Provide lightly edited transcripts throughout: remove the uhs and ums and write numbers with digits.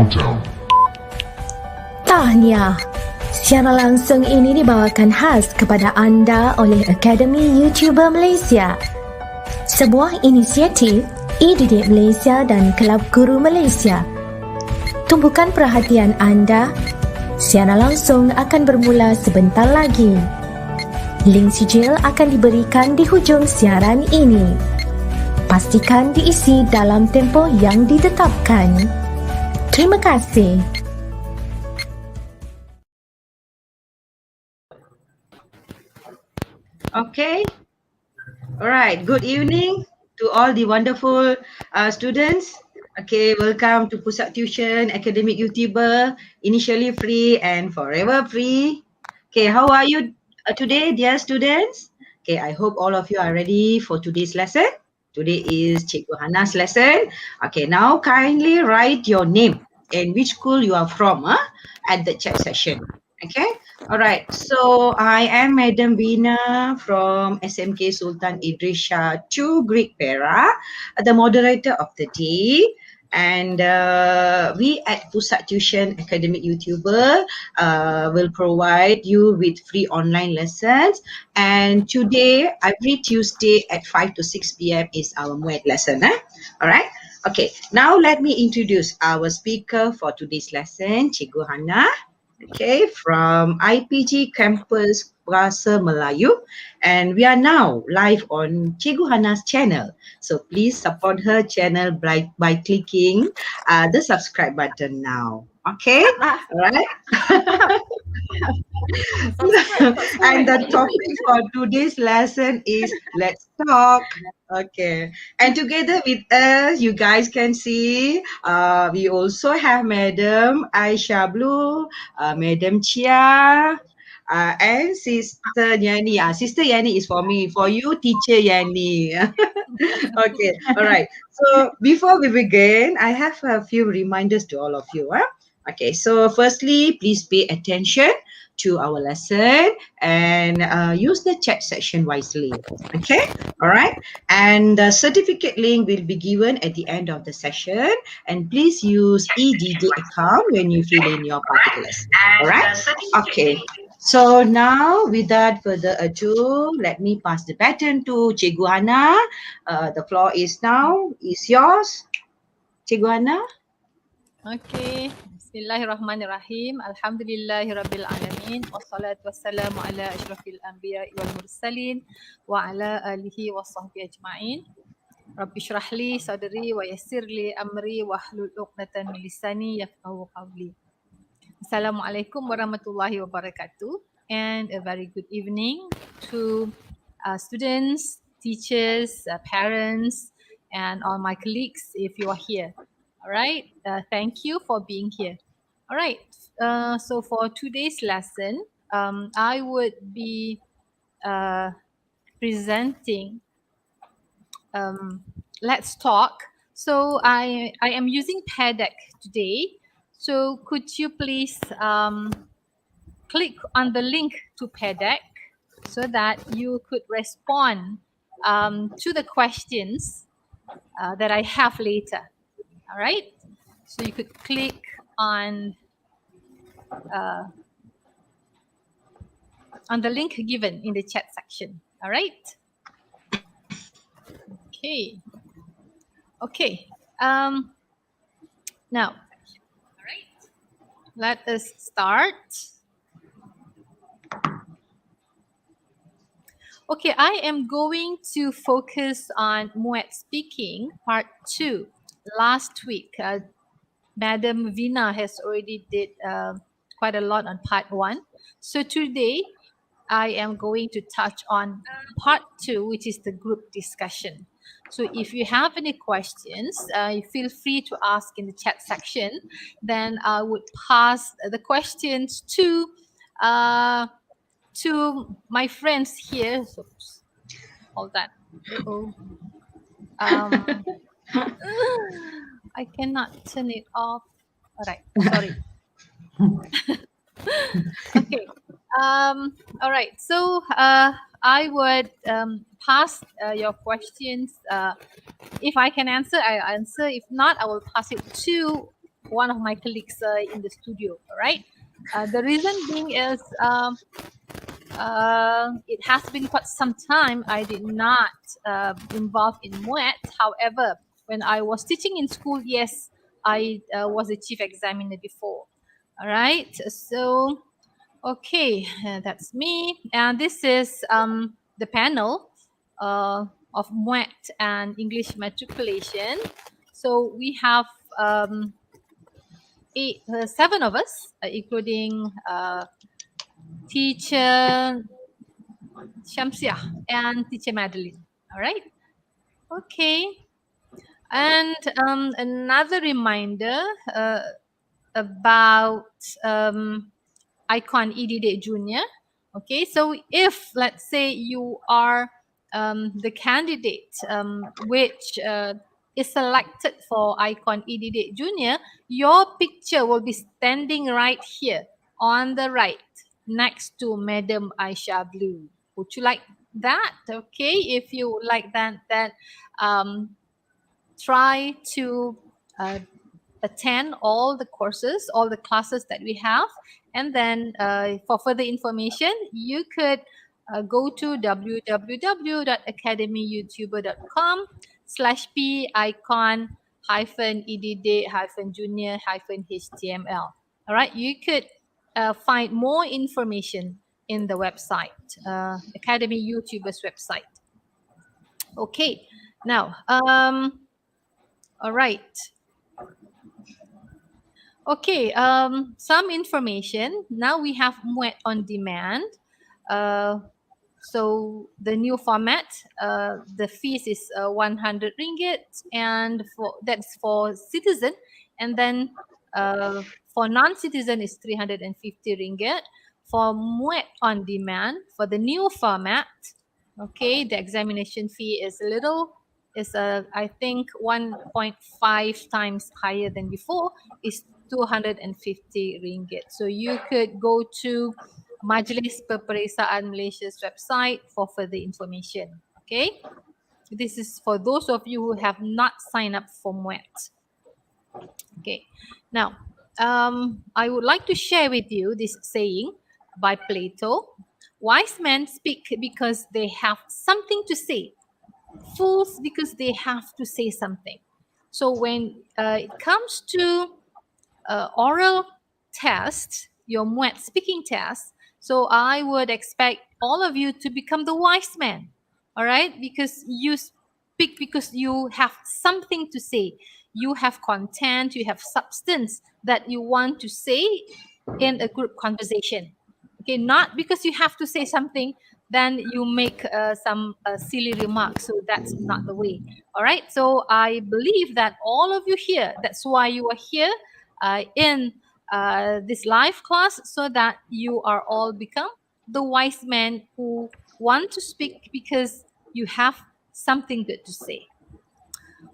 Countdown. Tahniah. Siaran langsung ini dibawakan khas kepada anda oleh Akademi YouTuber Malaysia. Sebuah inisiatif e-didik Malaysia dan Kelab Guru Malaysia. Tumpukan perhatian anda. Siaran langsung akan bermula sebentar lagi. Link sijil akan diberikan di hujung siaran ini. Pastikan diisi dalam tempoh yang ditetapkan. Terima kasih. Okay. All right. Good evening to all the wonderful students. Okay, welcome to Pusat Tuisyen Academic YouTuber, initially free and forever free. Okay, how are you today, dear students? Okay, I hope all of you are ready for today's lesson. Today is Cikgu Hana's lesson. Okay, now kindly write your name and which school you are from at the chat session. Okay, all right. So I am Madam Vina from SMK Sultan Idris Shah 2 Greek Para, the moderator of the day. And we at Pusat Tuisyen Academic YouTuber will provide you with free online lessons. And today, every Tuesday at 5 to 6 p.m. is our Muet lesson. All right. Okay. Now let me introduce our speaker for today's lesson, Cikgu Hana. Okay, from IPG Campus Bahasa Melayu, and we are now live on Cikgu Hana's channel. So please support her channel by clicking the subscribe button now. Okay, all right. And the topic for today's lesson is let's talk. Okay, and together with us, you guys can see we also have Madam Aisha Blue, Madam Chia, and Sister Yani. Sister Yani is for me, for you, Teacher Yani. Okay, all right. So before we begin, I have a few reminders to all of you. Okay, so firstly, please pay attention to our lesson and use the chat section wisely. Okay, all right. And the certificate link will be given at the end of the session. And please use EDD account when you fill in your particulars. All right. Okay. So now, without further ado, let me pass the baton to Cikgu Hana. The floor is yours, Cikgu Hana. Okay. Bismillahirrahmanirrahim. Alhamdulillahirabbil alamin. Wassalatu wassalamu ala asyrafil anbiya'i wal mursalin wa ala alihi washabbihi ajma'in. Rabbi shrah li sadri wa yassir li amri wahlul 'uqdatam min lisani yafqahu qawli. Assalamualaikum warahmatullahi wabarakatuh, and a very good evening to students, teachers, parents, and all my colleagues if you are here. All right, thank you for being here. All right, so for today's lesson, I would be presenting Let's Talk. So I am using PEDEC today. So could you please click on the link to PEDEC so that you could respond to the questions that I have later. All right. So you could click on the link given in the chat section. All right. Okay. Okay. Now, all right. Let us start. Okay, I am going to focus on Muet speaking part 2. Last week, Madam Vina has already did quite a lot on part 1. So today, I am going to touch on part 2, which is the group discussion. So if you have any questions, feel free to ask in the chat section. Then I would pass the questions to my friends here. So, hold on. I cannot turn it off. All right, sorry. Okay. All right. So I would pass your questions. If I can answer, I'll answer. If not, I will pass it to one of my colleagues in the studio. All right. The reason being is it has been quite some time I did not involve in Muet. However, when I was teaching in school, yes, I was a chief examiner before. All right. So, okay, that's me. And this is the panel of Muet and English Matriculation. So we have 7 of us, including teacher Shamsia and teacher Madeline. All right. Okay. And another reminder about Icon EDD Junior. Okay, so if let's say you are the candidate which is selected for Icon EDD Junior, your picture will be standing right here on the right next to Madam Aisha Blue. Would you like that? Okay, if you would like that, then try to attend all the courses, all the classes that we have. And then for further information, you could go to www.academyyoutuber.com/p-icon-edd-junior-html. All right, you could find more information in the website, Academy YouTubers website. Okay, now, all right. Okay, some information. Now we have Muet on demand. So the new format, the fees is 100 ringgit, and that's for citizen, and then for non-citizen is 350 ringgit. For Muet on demand, for the new format, okay, the examination fee is I think 1.5 times higher than before, is 250 ringgit. So you could go to Majlis Peperiksaan Malaysia's website for further information. Okay, this is for those of you who have not signed up for Muet. Okay, now I would like to share with you this saying by Plato: wise men speak because they have something to say, fools because they have to say something. So when it comes to oral test, your Muet speaking test, so I would expect all of you to become the wise man, all right? Because you speak because you have something to say. You have content, you have substance that you want to say in a group conversation. Okay, not because you have to say something, then you make some silly remarks. So that's not the way. All right. So I believe that all of you here, that's why you are here in this live class, so that you are all become the wise men who want to speak because you have something good to say.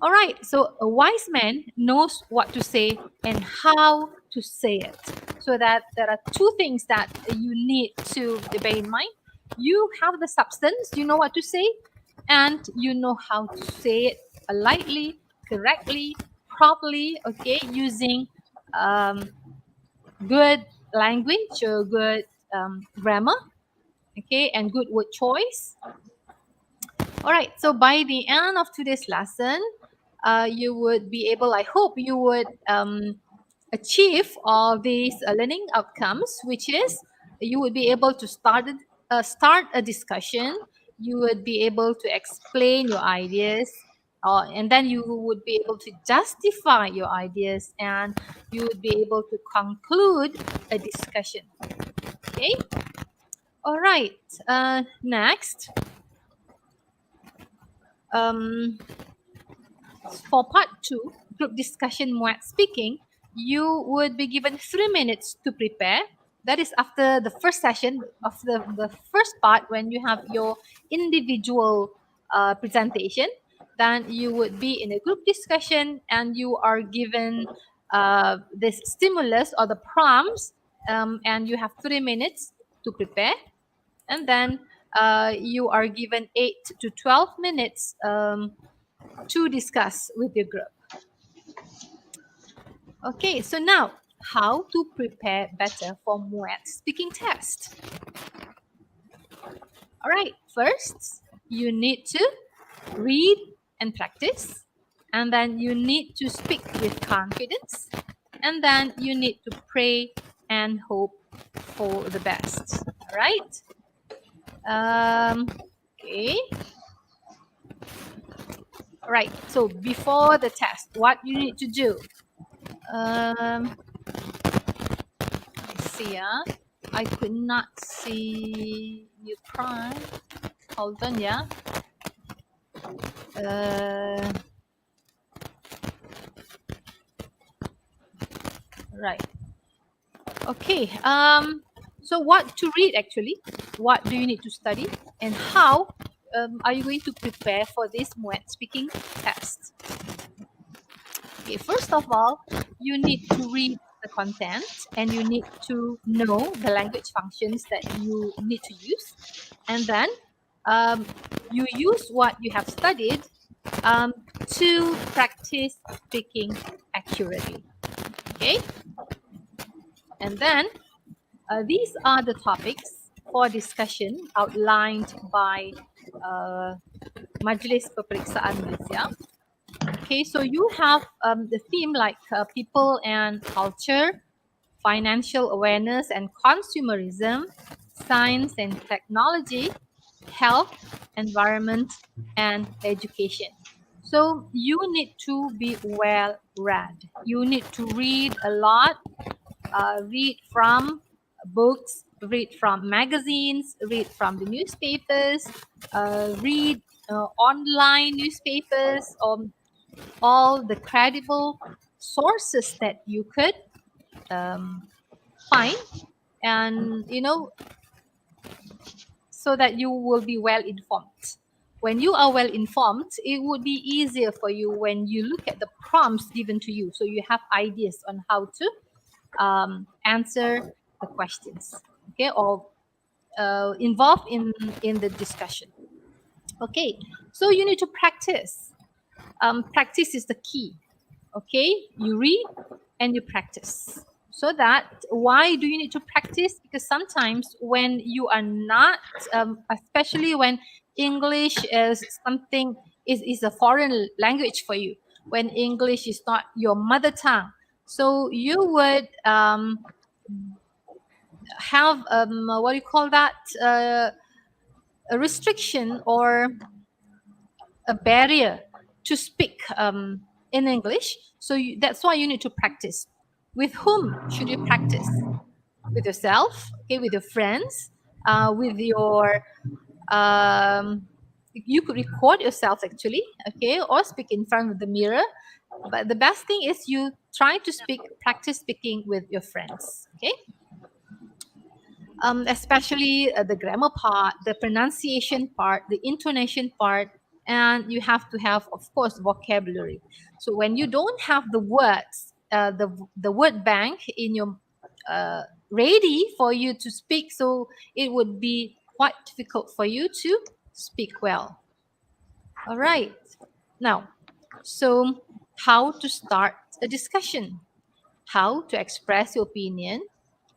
All right, so a wise man knows what to say and how to say it. So that there are 2 things that you need to bear in mind. You have the substance, you know what to say, and you know how to say it politely, correctly, properly, okay, using good language or good grammar, okay, and good word choice. All right, so by the end of today's lesson, you would be able, I hope you would achieve all these learning outcomes, which is you would be able to start a discussion, you would be able to explain your ideas, and then you would be able to justify your ideas, and you would be able to conclude a discussion. Okay. All right. Next. For part 2, group discussion Muet speaking, you would be given 3 minutes to prepare. That is after the first session of the first part, when you have your individual presentation. Then you would be in a group discussion, and you are given this stimulus or the prompts, and you have 3 minutes to prepare. And then you are given 8 to 12 minutes to discuss with your group. Okay, so now how to prepare better for Muet speaking test. All right, first you need to read and practice, and then you need to speak with confidence, and then you need to pray and hope for the best. All right. Okay. All right. So before the test, what you need to do? Let's see. I could not see you prime. Hold on, yeah. Right. Okay. So what to read actually? What do you need to study? And how are you going to prepare for this Muet speaking test? Okay, first of all, you need to read the content and you need to know the language functions that you need to use. And then you use what you have studied to practice speaking accurately. Okay? And then these are the topics for discussion outlined by Majlis Peperiksaan Malaysia. Okay, so you have the theme like people and culture, financial awareness and consumerism, science and technology, health, environment, and education. So you need to be well read. You need to read a lot, read from books, read from magazines, read from the newspapers, read online newspapers, all the credible sources that you could find, and so that you will be well informed. When you are well informed, it would be easier for you when you look at the prompts given to you, so you have ideas on how to answer the questions, okay, or involved in the discussion. Okay, so you need to practice. Practice is the key. Okay, you read and you practice. So that, why do you need to practice? Because sometimes when you are not, especially when English is something, is a foreign language for you, when English is not your mother tongue, so you would have what do you call that, a restriction or a barrier to speak in English. So that's why you need to practice. With whom should you practice? With yourself, okay, with your friends, with your you could record yourself actually, okay, or speak in front of the mirror. But the best thing is you try to practice speaking with your friends, okay. Especially the grammar part, the pronunciation part, the intonation part, and you have to have, of course, vocabulary. So when you don't have the words, the word bank in your ready for you to speak, so it would be quite difficult for you to speak well. All right. Now, so how to start a discussion? How to express your opinion?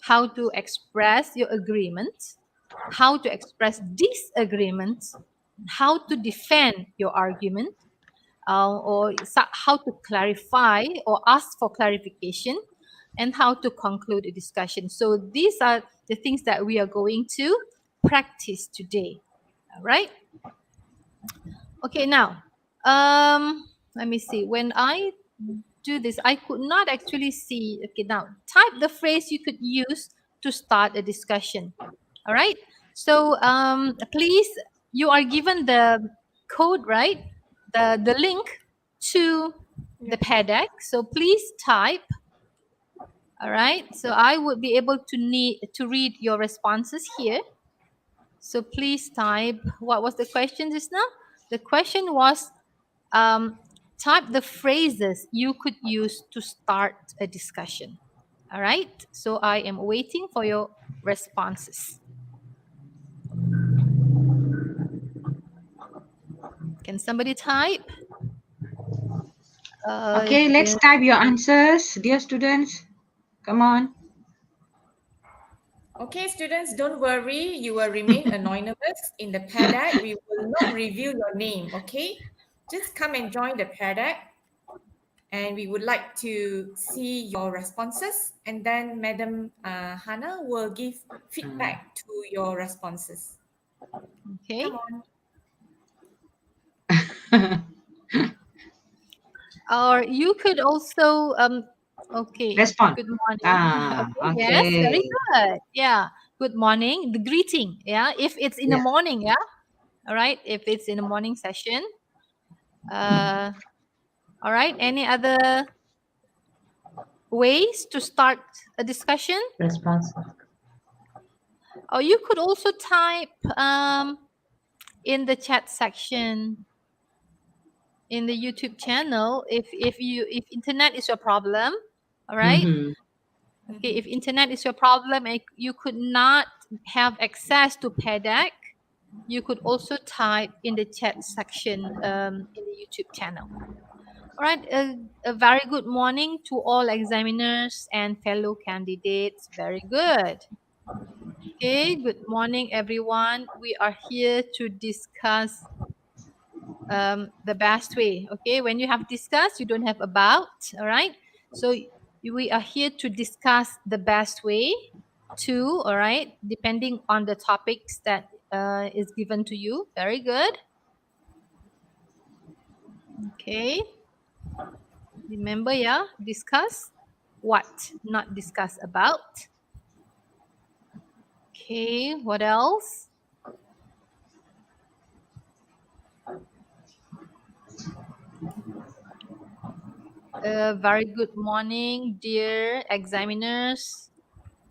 How to express your agreement? How to express disagreement? How to defend your argument? Or how to clarify or ask for clarification? And how to conclude a discussion. So these are the things that we are going to practice today. All right. Okay, now, let me see. When I do this, I could not actually see. Okay, now type the phrase you could use to start a discussion. All right. So please, you are given the code, right? The link to the PEDEC. So please type. All right. So I would be able to read your responses here. So please type. What was the question just now? The question was, type the phrases you could use to start a discussion. All right. So I am waiting for your responses. Can somebody type? Okay, let's type your answers, dear students. Come on. Okay, students, don't worry. You will remain anonymous in the PADAC. We will not reveal your name, okay? Just come and join the PADAC. And we would like to see your responses. And then Madam Hana will give feedback to your responses. Okay. Come on. Or you could also okay. Respond. Good morning. Okay. Yes, very good. Yeah. Good morning. The greeting. Yeah. If it's in the morning. Yeah. All right. If it's in the morning session. All right. Any other ways to start a discussion? Response. Or you could also type in the chat section in the YouTube channel if internet is your problem. All right. Okay, if internet is your problem and you could not have access to PEDAC, you could also type in the chat section in the YouTube channel. All right, a very good morning to all examiners and fellow candidates. Very good. Okay, good morning everyone. We are here to discuss the best way. Okay, when you have discussed, you don't have about. All right, so we are here to discuss the best way to, all right, depending on the topics that is given to you. Very good. Okay, remember, yeah, discuss what, not discuss about. Okay, what else? Very good morning, dear examiners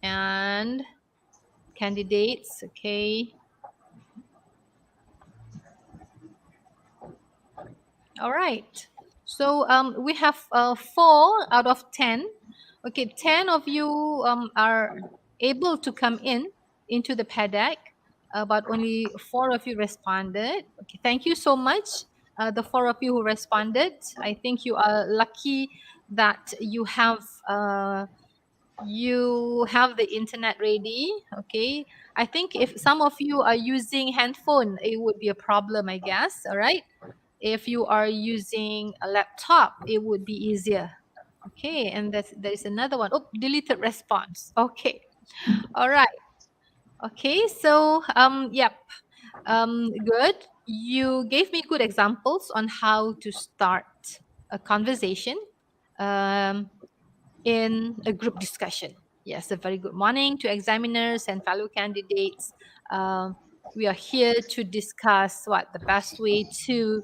and candidates. Okay. All right. So we have 4 out of 10. Okay, 10 of you are able to come into the PADAC, but only 4 of you responded. Okay, thank you so much. The 4 of you who responded, I think you are lucky that you have the internet ready. Okay, I think if some of you are using handphone, it would be a problem, I guess. All right. If you are using a laptop, it would be easier. Okay, and there's another one. Oh, deleted response. Okay, all right. Okay, so yep, good. You gave me good examples on how to start a conversation in a group discussion. Yes, a very good morning to examiners and fellow candidates. We are here to discuss what the best way to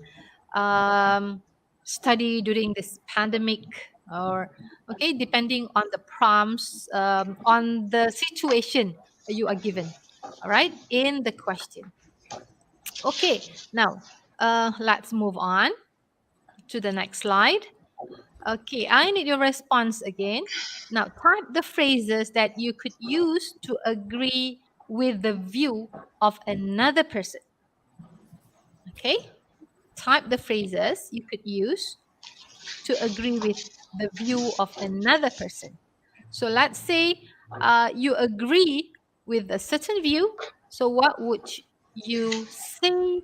study during this pandemic, or okay, depending on the prompts, on the situation you are given. All right, in the question. Okay, now let's move on to the next slide. Okay, I need your response again. Now type the phrases that you could use to agree with the view of another person. Okay, type the phrases you could use to agree with the view of another person. So let's say you agree with a certain view. So what would you say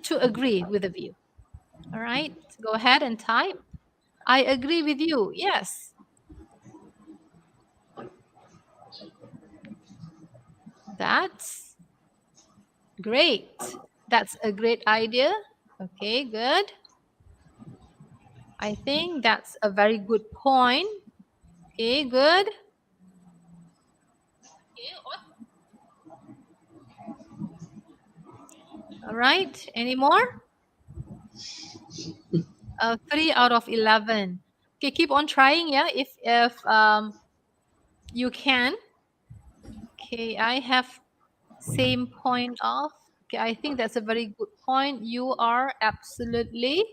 to agree with the view? All right, go ahead and type. I agree with you. Yes. That's great. That's a great idea. Okay, good. I think that's a very good point. Okay, good. All right, any more? 3 out of 11. Okay, keep on trying, yeah, if you can. Okay, I have same point of. Okay, I think that's a very good point. You are absolutely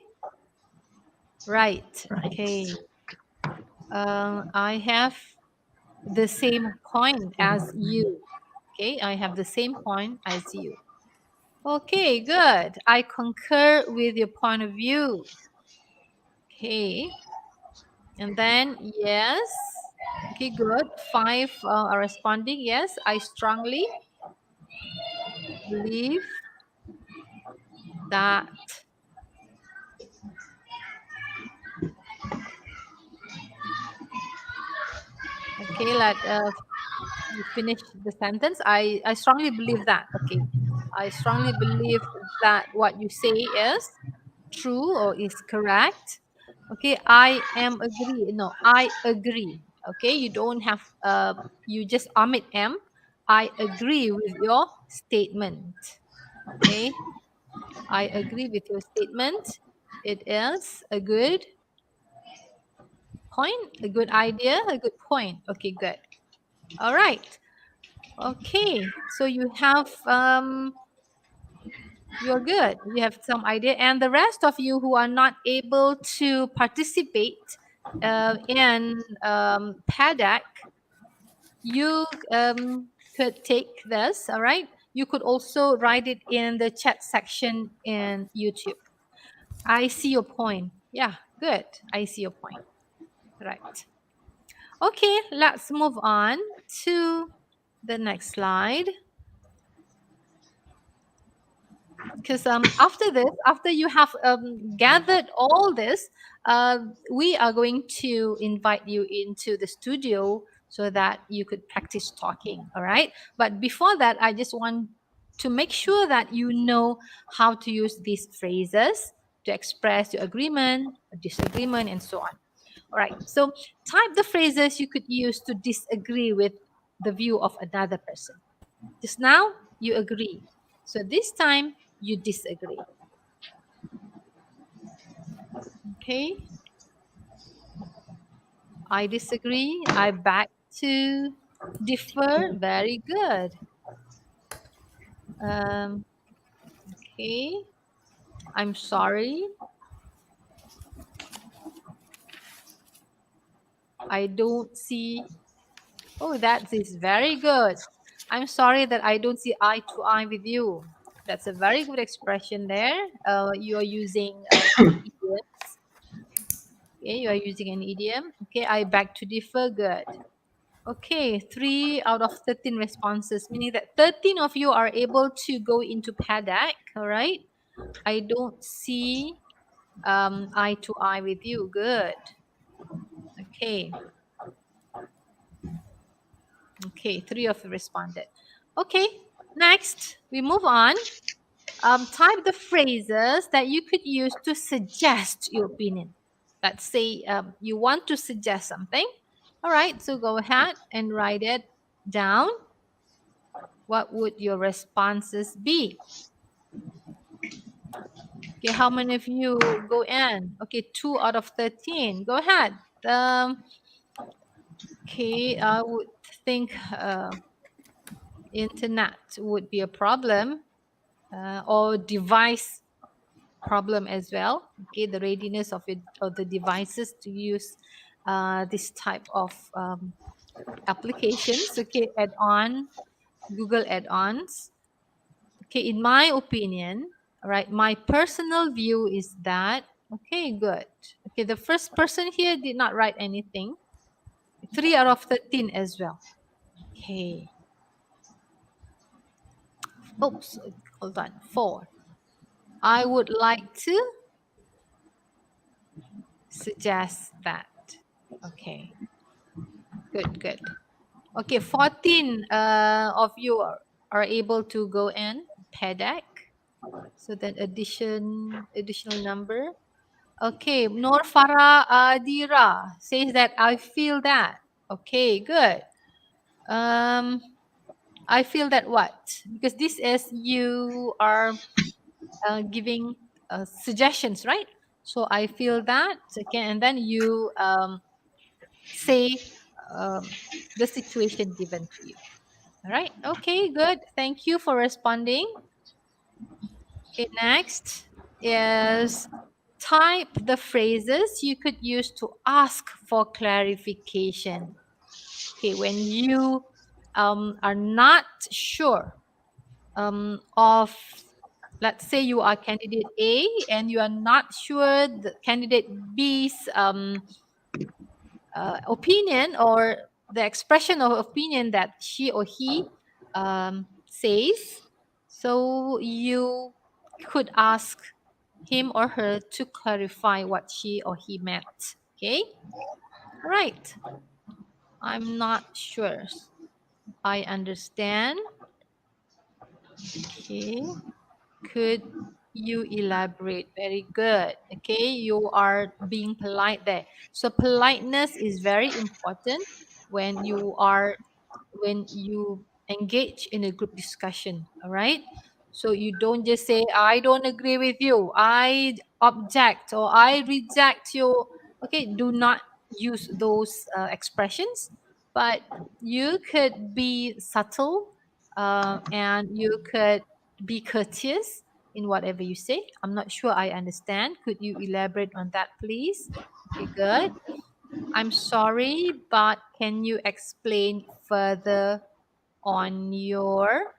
right. Okay. I have the same point as you. Okay, I have the same point as you. Okay, good. I concur with your point of view. Okay. And then, yes. Okay, good. 5 are responding. Yes, I strongly believe that. Okay, let you finish the sentence. I strongly believe that. Okay. I strongly believe that what you say is true or is correct. Okay, I am agree. No, I agree. Okay, you don't have you just omit am. I agree with your statement. Okay, I agree with your statement. It is a good point, a good idea, a good point. Okay, good. All right. Okay, so you have you're good. You have some idea, and the rest of you who are not able to participate in PADAC, you could take this. All right. You could also write it in the chat section in YouTube. I see your point. Yeah, good. I see your point. Right. Okay, let's move on to the next slide. Because after this, after you have gathered all this, we are going to invite you into the studio so that you could practice talking. All right. But before that, I just want to make sure that you know how to use these phrases to express your agreement, disagreement, and so on. All right. So type the phrases you could use to disagree with the view of another person. Just now, you agree. So this time, you disagree. Okay. I disagree. I beg to differ. Very good. Okay. I'm sorry. I don't see. Oh, that is very good. I'm sorry that I don't see eye to eye with you. That's a very good expression there. You are using idioms. Okay, you are using an idiom. Okay, I beg to differ. Good. Okay, 3 out of 13 responses, meaning that 13 of you are able to go into PADAC. All right. I don't see eye to eye with you. Good. Okay. Okay, 3 of you responded. Okay, next we move on. Type the phrases that you could use to suggest your opinion. Let's say you want to suggest something. All right, so go ahead and write it down. What would your responses be? Okay, how many of you go in? Okay, 2 out of 13. Go ahead. Okay, I would think internet would be a problem or device problem as well. Okay, the readiness of it or the devices to use this type of applications. Okay, add-on, Google add-ons. Okay, in my opinion, right, my personal view is that, okay, good. Okay, the first person here did not write anything. 3 out of 13 as well. Okay. Oops, hold on. 4. I would like to suggest that. Okay. Good, good. Okay, 14 of you are able to go in PEDAC. So then additional number. Okay, Nur Farah Adira says that I feel that. Okay, good. I feel that what? Because this is you are giving suggestions, right? So I feel that. Okay, and then you say the situation given to you. All right. Okay, good. Thank you for responding. Okay, next is type the phrases you could use to ask for clarification. Okay, when you are not sure of let's say you are candidate A and you are not sure the candidate B's opinion or the expression of opinion that she or he says. So you could ask him or her to clarify what she or he meant. Okay, all right. I'm not sure. I understand. Okay. Could you elaborate? Very good. Okay, you are being polite there. So politeness is very important when you engage in a group discussion. All right. So you don't just say, I don't agree with you, I object, or I reject you. Okay, do not use those expressions, but you could be subtle and you could be courteous in whatever you say. I'm not sure I understand. Could you elaborate on that, please? Okay, good. I'm sorry, but can you explain further on your...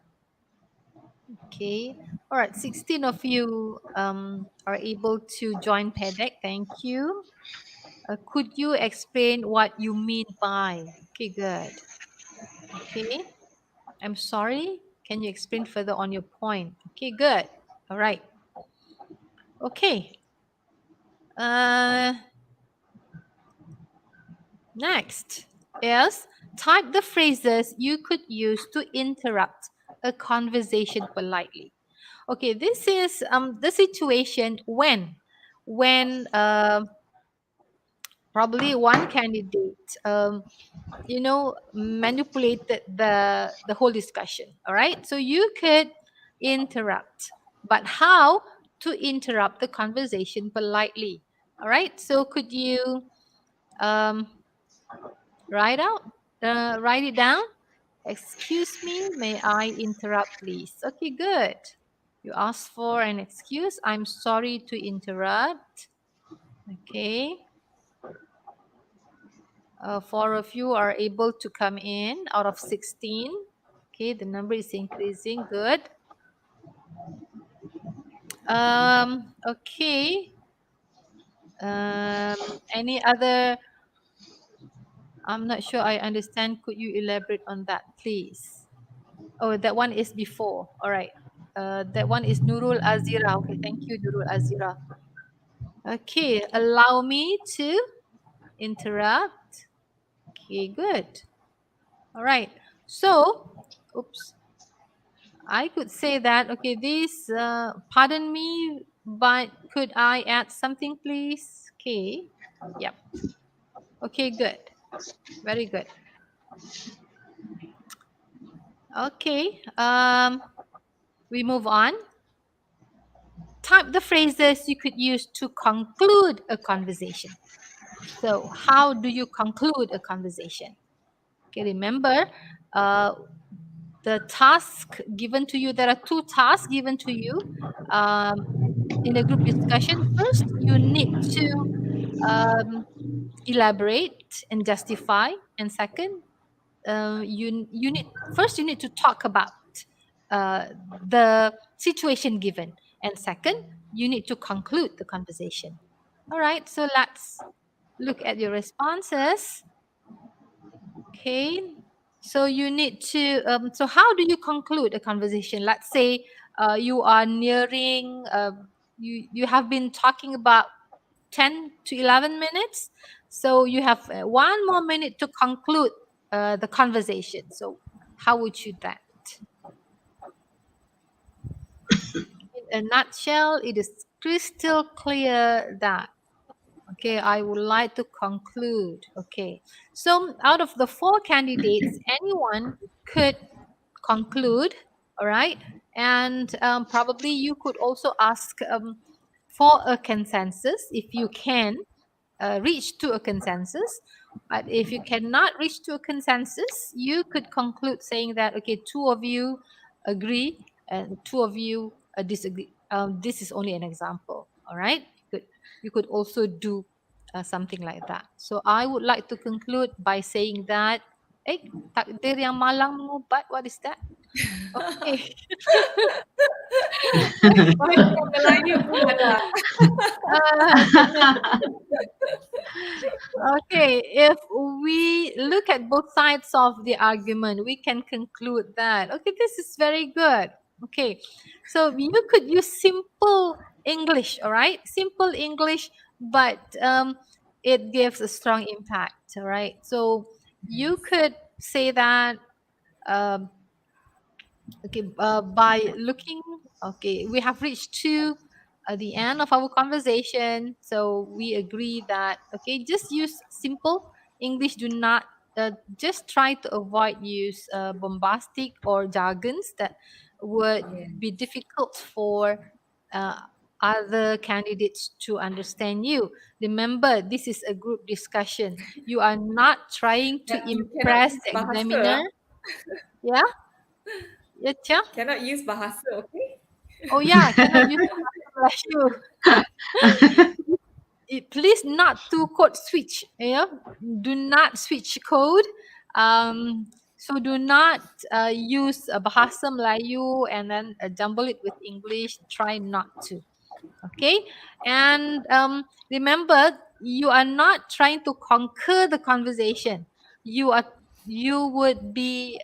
Okay. All right. 16 of you are able to join PEDEC. Thank you. Could you explain what you mean by? Okay, good. Okay. I'm sorry. Can you explain further on your point? Okay, good. All right. Okay. Next is type the phrases you could use to interrupt a conversation politely. Okay, this is the situation when probably one candidate manipulated the whole discussion. All right, so you could interrupt, but how to interrupt the conversation politely? All right, so could you um, write it down? Excuse me, may I interrupt, please? Okay, good. You asked for an excuse. I'm sorry to interrupt. Okay. 4 of you are able to come in out of 16. Okay, the number is increasing. Good. Okay. Any other? I'm not sure I understand. Could you elaborate on that, please? Oh, that one is before. All right. That one is Nurul Azira. Okay, thank you, Nurul Azira. Okay, allow me to interrupt. Okay, good. All right. So, oops. I could say that, okay, this, pardon me, but could I add something, please? Okay. Yep. Okay, good. Very good. Okay. We move on. Type the phrases you could use to conclude a conversation. So, how do you conclude a conversation? Okay, remember, the task given to you, there are 2 tasks given to you in a group discussion. First, you need to elaborate and justify, and second, you need to talk about the situation given, and second, you need to conclude the conversation. All right, so let's look at your responses. Okay, so you need to so how do you conclude a conversation? Let's say you are nearing you have been talking about 10 to 11 minutes, so you have 1 more minute to conclude the conversation. So how would you that? In a nutshell, it is crystal clear that, okay, I would like to conclude. Okay, so out of the 4 candidates, anyone could conclude. All right, and probably you could also ask for a consensus if you can reach to a consensus. But if you cannot reach to a consensus, you could conclude saying that, okay, 2 of you agree and 2 of you disagree. This is only an example. All right, you could also do something like that. So I would like to conclude by saying that, takdir yang malang mengubat, what is that? Okay. Bahasa Melayu pula. Goodness. Okay, if we look at both sides of the argument, we can conclude that, okay, this is very good. Okay, so you could use simple English, all right? Simple English, but it gives a strong impact, all right? So you could say that, um, okay, by looking, okay, we have reached to the end of our conversation. So we agree that, okay, just use simple English. Do not just try to avoid use bombastic or jargons that would Yeah. be difficult for uh, other candidates to understand you. Remember, this is a group discussion. You are not trying to But you cannot impress use the examiner. bahasa. Yeah, yeah, Chia? Cannot use bahasa, okay? Oh yeah, cannot use bahasa Melayu. Please not to code switch. Do not switch code. So do not use bahasa Melayu and then jumble it with English. Try not to. Okay, and remember, you are not trying to conquer the conversation. You would be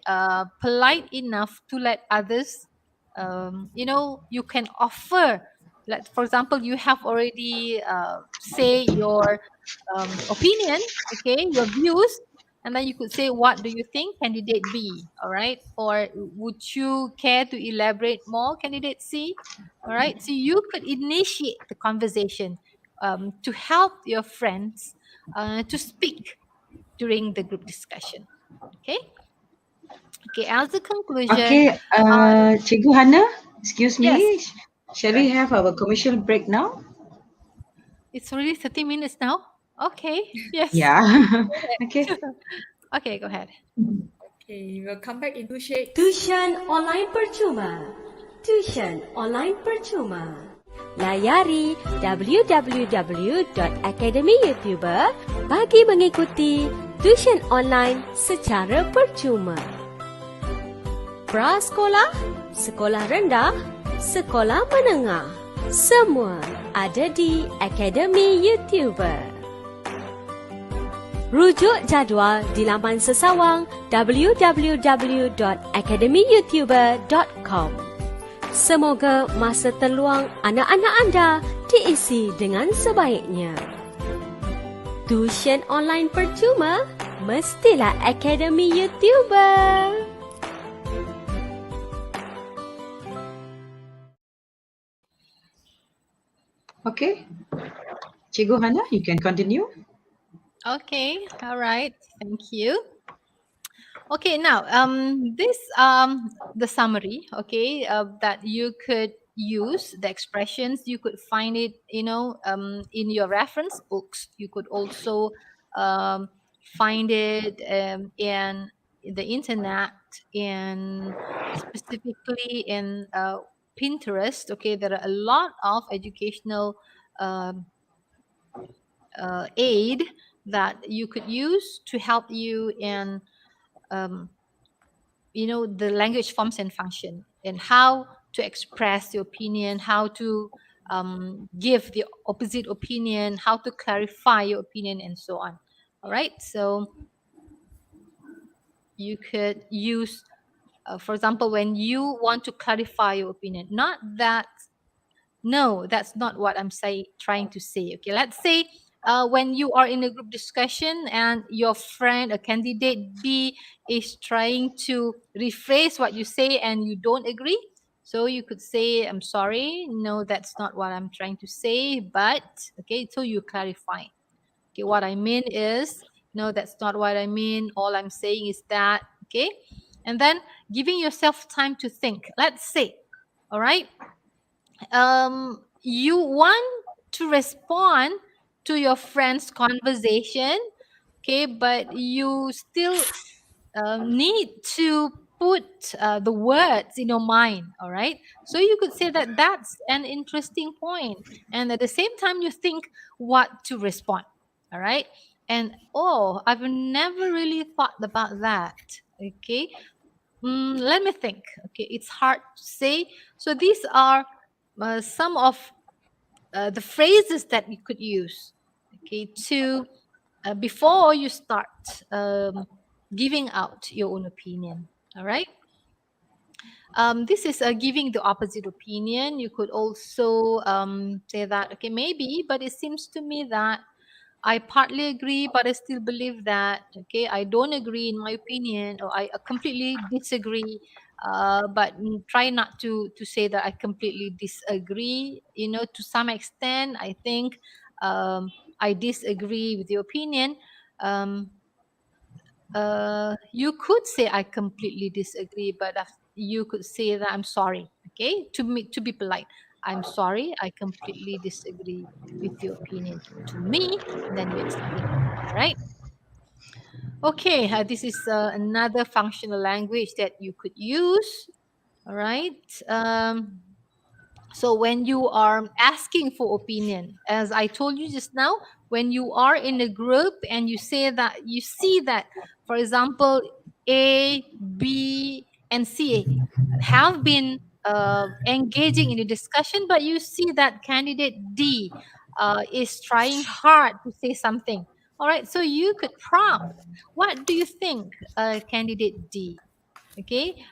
polite enough to let others, you can offer, like for example, you have already say your opinion, okay, your views, and then you could say, what do you think, candidate B? All right, or would you care to elaborate more, candidate C? All right, so you could initiate the conversation to help your friends to speak during the group discussion. Okay, okay, as a conclusion, Okay, uh, Cikgu Hana, excuse yes, me. Shall we have our commercial break now? it's already 30 minutes now. Okay, yes. Yeah. Go Okay. ahead. Okay, go ahead. Okay, we'll come back in 2 shades. Tuisyen online percuma. Tuisyen online percuma. Layari www.academyyoutuber bagi mengikuti tuisyen online secara percuma. Prasekolah, sekolah rendah, sekolah menengah, semua ada di Akademi YouTuber. Rujuk jadual di laman sesawang www.academyyoutuber.com. Semoga masa terluang anak-anak anda diisi dengan sebaiknya. Tuisyen online percuma, mestilah Akademi YouTuber. Okay. Cikgu Hana, you can continue. Okay, all right, thank you. Okay, now this the summary, okay, that you could use the expressions. You could find it, in your reference books. You could also find it in the internet, in specifically in Pinterest. Okay, there are a lot of educational aid that you could use to help you in the language forms and function, and how to express your opinion, how to give the opposite opinion, how to clarify your opinion, and so on. All right, so you could use, for example, when you want to clarify your opinion, not that, no, that's not what I'm trying to say. Okay, let's say when you are in a group discussion and your friend, a candidate B, is trying to rephrase what you say and you don't agree. So you could say, I'm sorry, no, that's not what I'm trying to say, but, okay, so you clarify. Okay, what I mean is, no, that's not what I mean. All I'm saying is that, okay? And then giving yourself time to think. Let's say, all right, you want to respond to your friend's conversation, okay, but you still need to put the words in your mind, all right? So you could say that that's an interesting point, and at the same time you think what to respond, all right? And I've never really thought about that, okay? Let me think. Okay, it's hard to say. So these are some of the phrases that you could use, okay, to before you start giving out your own opinion. All right. This is giving the opposite opinion. You could also say that, okay, maybe, but it seems to me that I partly agree, but I still believe that, okay, I don't agree in my opinion, or I completely disagree. But try not to say that I completely disagree. You know, to some extent, I think I disagree with your opinion. Um, you could say I completely disagree, but you could say that I'm sorry. Okay, to be polite, I'm sorry, I completely disagree with your opinion to me, and then you explain. All right. Okay, this is another functional language that you could use. All right. So when you are asking for opinion, as I told you just now, when you are in a group and you say that, you see that, for example, A, B, and C have been engaging in a discussion, but you see that candidate D is trying hard to say something. All right, so you could prompt, what do you think, candidate D? Okay,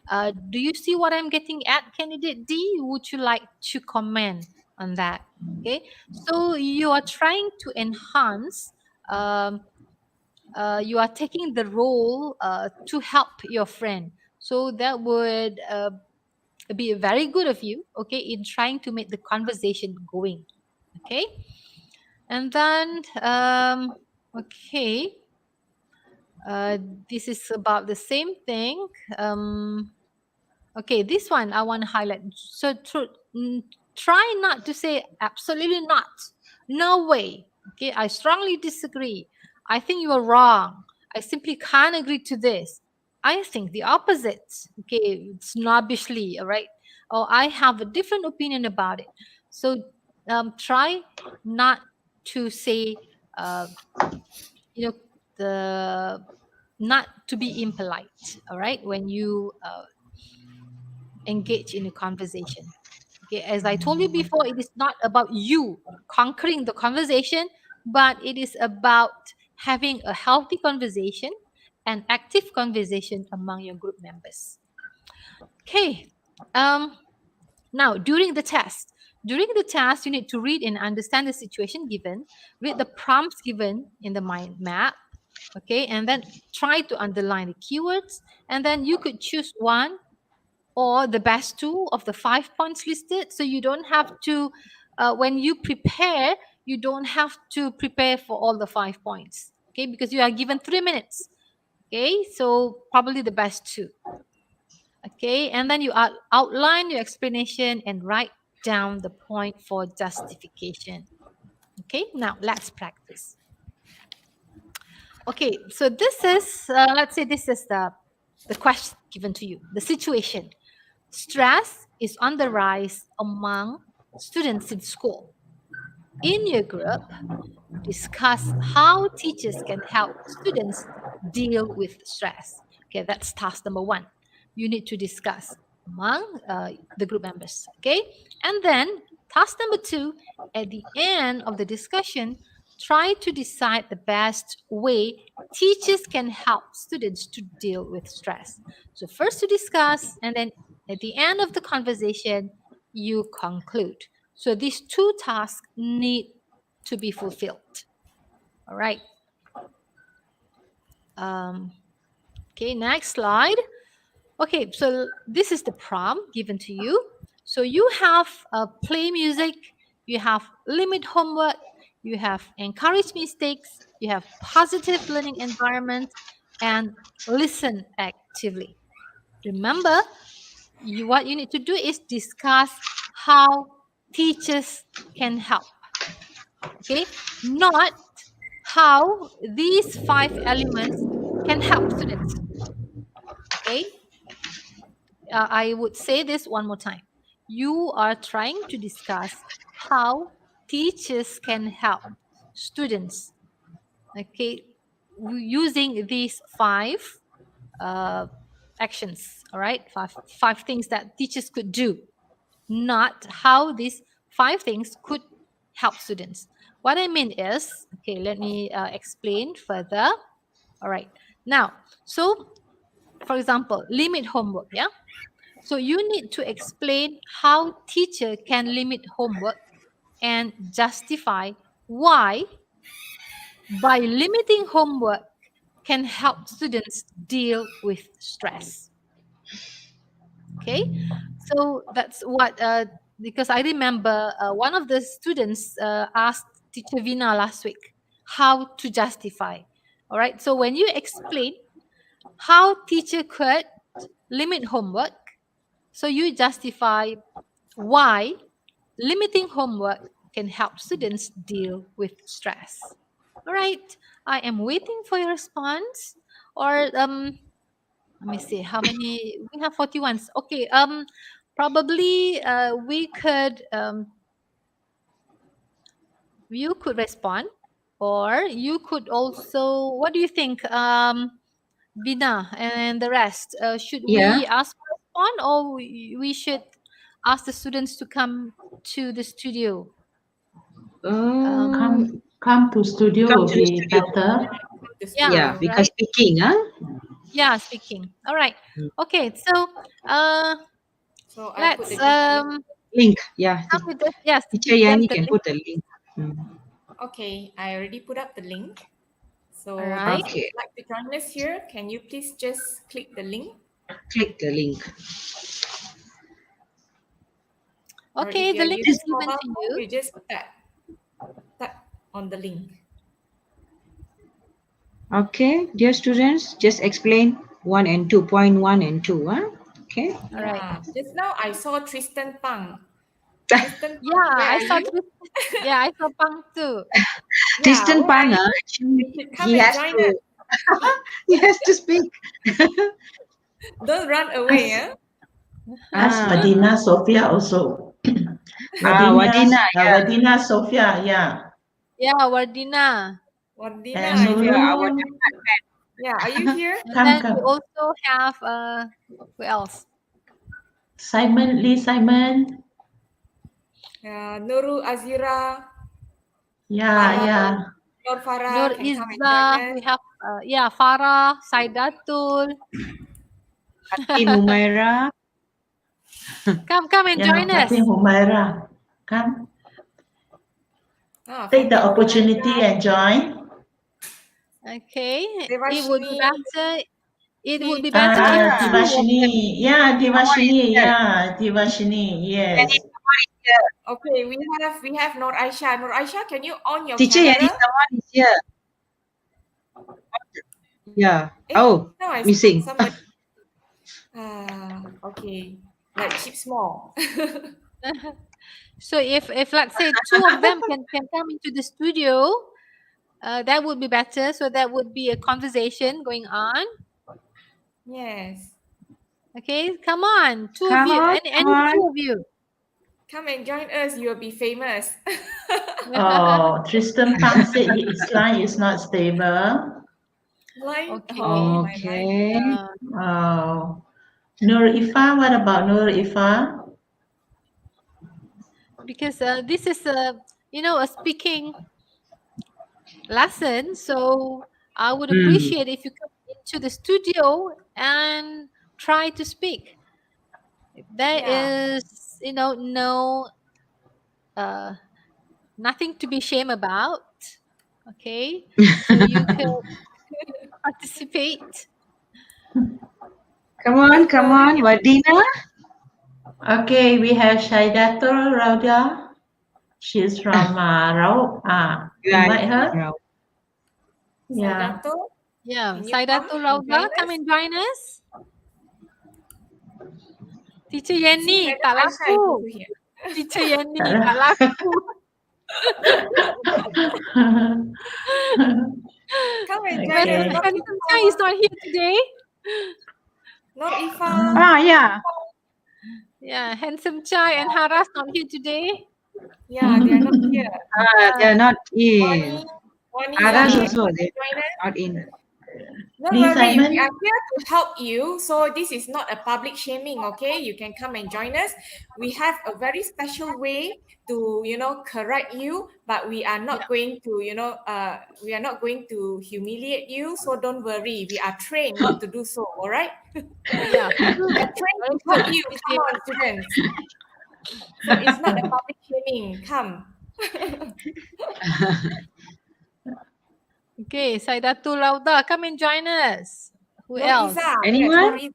do you see what I'm getting at, candidate D? Would you like to comment on that? Okay, so you are trying to enhance, you are taking the role to help your friend. So that would be very good of you, okay, in trying to make the conversation going. Okay, and then, okay, this is about the same thing. Okay, this one I want to highlight. So try not to say absolutely not. No way. Okay, I strongly disagree. I think you are wrong. I simply can't agree to this. I think the opposite. Okay, snobbishly, all right? Or I have a different opinion about it. So try not to say, you know, the not to be impolite, all right, when you engage in a conversation. Okay, as I told you before, it is not about you conquering the conversation, but it is about having a healthy conversation and active conversation among your group members. Okay, now during the test, you need to read and understand the situation given, read the prompts given in the mind map, okay, and then try to underline the keywords, and then you could choose one or the best two of the 5 points listed. So you don't have to, when you prepare, you don't have to prepare for all the 5 points, okay, because you are given 3 minutes. Okay, so probably the best two. Okay, and then you outline your explanation and write down the point for justification. Okay, now let's practice. Okay, so this is, let's say this is the question given to you, the situation. Stress is on the rise among students in school. In your group, discuss how teachers can help students deal with stress. Okay, that's task number 1. You need to discuss among the group members. Okay, and then task number 2, at the end of the discussion, try to decide the best way teachers can help students to deal with stress. So first to discuss, and then at the end of the conversation, you conclude. So these 2 tasks need to be fulfilled. All right. Okay, next slide. Okay, so this is the prompt given to you. So you have play music, you have limit homework, you have encourage mistakes, you have positive learning environment, and listen actively. Remember, what you need to do is discuss how teachers can help. Okay, not how these 5 elements can help students. Okay, I would say this one more time. You are trying to discuss how teachers can help students, okay, using these 5 actions, all right? Five things that teachers could do, not how these 5 things could help students. What I mean is, okay, let me explain further. All right. Now, so for example, limit homework, yeah? So you need to explain how teacher can limit homework and justify why by limiting homework can help students deal with stress. Okay, so that's what because I remember one of the students asked teacher Vina last week how to justify. All right, so when you explain how teacher could limit homework, so you justify why limiting homework can help students deal with stress. All right, I am waiting for your response. Or let me see how many we have. 41. Okay, probably we could you could respond, or you could also, what do you think, Vina and the rest? Should Yeah. we ask for respond, or we should ask the students to come to the studio? Come to studio Come will to the be studio. better. The Yeah, studio. because Right. speaking, huh? Yeah, speaking. All right. Okay, so So I put let's the Link. Yeah. come with this. Yes, Teacher give them Yani the can link. put the link. Okay, I already put up the link. So Alright. those who would like to join us here, can you please just click the link? Click the link. Or Okay, if the you're link is using given mobile to phone, you. you just tap on the link. Okay, dear students, just explain 1 and 2, point 1 and 2. Huh? Okay. All right. Yeah. Just now I saw Tristan Pang. Tristan Pang, Yeah, where I are saw you? yeah, I saw Pang too. Yeah, Tristan where are Panga, you? actually, You should come and join us. he has to speak. Don't run away, huh? Ask Wadina Sophia also. Wadina, yeah. Wadina Sophia, yeah. Yeah, Wardina. Wardina, And if you're Nurul, yeah, are you here? And come, then we come. also have who else? Simon, Lee Simon. Nurul Azira, Yeah, Farah, yeah. Nur Farah Nur can come and join Izzah. us. We have Farah, Saidatul. Ati Humaira. Come and Yeah, join us. Fatin Humaira. Come. Take the Fatin opportunity Humaira, and join. Okay. It would be Devashini. better. It would be better if Yeah. two of them. Divashini. Yeah, Divashini. Yeah, Divashini. Yes. Okay, we have Nur Aisha. Nur Aisha, can you on your Teacher Yani, camera? someone is here. Yeah. Now I see missing. somebody. Okay, like Chip Small. So if let's say two of them can come into the studio, that would be better. So that would be a conversation going on. Yes. Okay, come on, two of Come you, on, any come on. two of you. Come and join us. You will be famous. Oh, Tristan Pang said his line is not stable. Line. Okay. Oh, my Okay. line. Oh. Nur Ifa, what about Nur Ifa? Because this is a a speaking lesson, so I would appreciate if you come into the studio and try to speak. If there is no nothing to be ashamed about, okay, so you can participate. Come on, Wadina. Okay, we have Shaidatul Rauda. She's from Rau. Invite her. Yeah. Saidatul, Yeah, can you Saidatul come and Rauda, join come us? and join us. Teacher See, Yenny, Madam tak Aisha is laku. also here. Teacher Yenny, tak laku. Come and join Okay. us. Not Handsome Chai is not here today. Not Ifa. Yeah. Yeah, Handsome Chai and Haras not here today. Yeah, they are not here. They're not in. Wani Aras Zahid, also, come and they're join us. not in. Don't Ni, worry, we Simon? are here to help you. So this is not a public shaming, okay? You can come and join us. We have a very special way to, correct you, but we are not going to, we are not going to humiliate you. So don't worry, we are trained not to do so, all right? Yeah. We are trained to help you. Come on, students. So it's not a public shaming. Come. Okay, Saidatul Lauda, come and join us. Who No else? Iza. Yes, Anyone? no Iza.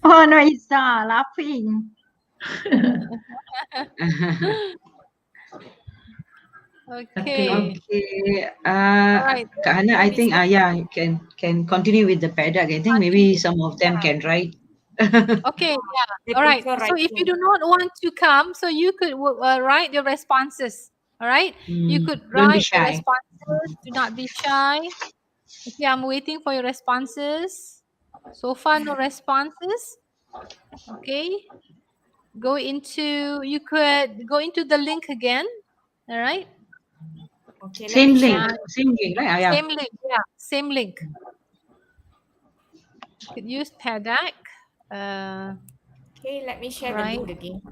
Oh no, it's laughing. Okay. Okay. Alright. Kak Hana, I think yeah, you can continue with the PEDAG. I think maybe some of them can write. Okay, yeah. They All right. prefer So if you writing. do not want to come, so you could write your responses. All right. You could Don't be write your shy. responses. Do not be shy. Okay, I'm waiting for your responses. So far, no responses. Okay. You could go into the link again. All right. Okay, let Same me link, share. same link, right? Yeah. Same link. Yeah, same link. You could use PEDAG. Okay, let me share Right. the link again.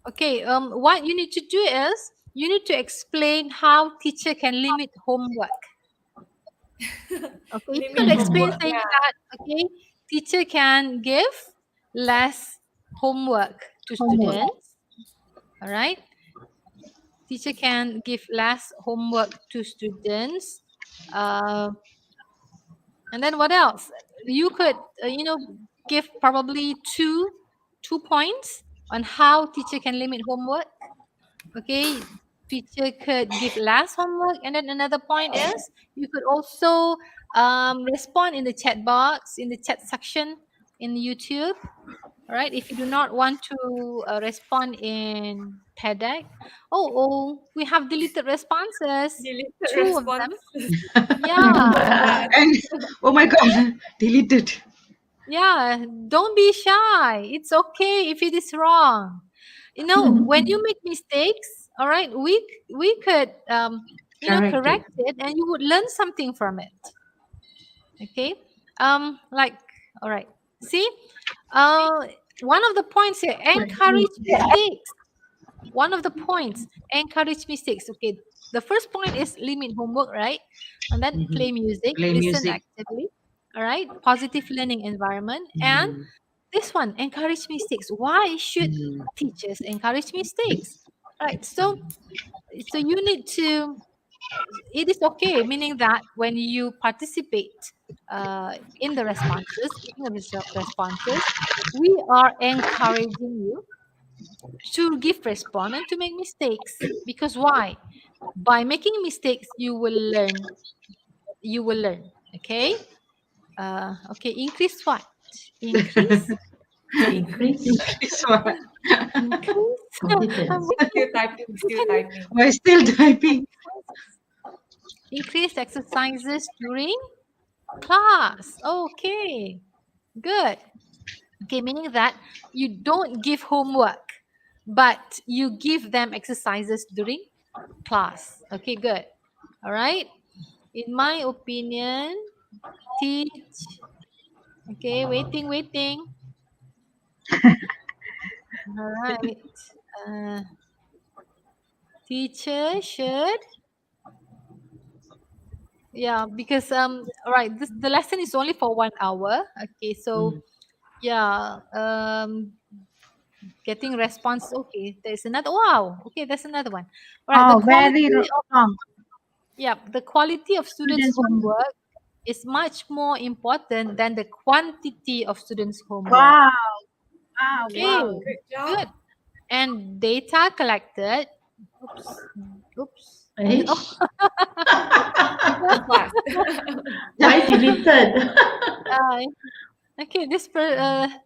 Okay, what you need to do is you need to explain how teacher can limit homework. Okay, you could explain homework. saying that, okay, teacher can give less homework to students. All right. Teacher can give less homework to students. And then what else? You could, give probably two points on how teacher can limit homework. Okay, teacher could give less homework, and then another point is you could also respond in the chat box, in the chat section in YouTube. All right, if you do not want to respond in PEDAG. Oh, we have deleted responses. Deleted 2 of them. response. Yeah. And oh my God, deleted. Yeah, don't be shy. It's okay if it is wrong. When you make mistakes, all right, we could correct it, and you would learn something from it. Okay. All right. See, one of the points here, encourage mistakes. One of the points, encourage mistakes. Okay. The first point is limit homework, right? And then play music, Play listen music. actively. All right. Positive learning environment. And this one, encourage mistakes. Why should teachers encourage mistakes? Right. So you need to, it is okay, meaning that when you participate in the responses, we are encouraging you to give response and to make mistakes. Because why? By making mistakes, you will learn. Okay. Okay. Increase what? Increase. Increase This one. Increase. competence. Still typing. We're still typing. Increase exercises during class. Okay. Good. Okay, meaning that you don't give homework, but you give them exercises during class. Okay, good. All right. In my opinion, teach. Okay, waiting. All right. Teacher should. Yeah, because all right, the lesson is only for 1 hour. Okay, so yeah, getting response. Okay, there's another. Wow. Okay, there's another one. All right, Oh, very wrong. the quality of students' Students homework. homework is much more important than the quantity of students' homework. Wow. Wow. Okay, Wow. Good job. good. And data collected. Oops. Eish. Fast. Why deleted? Okay, the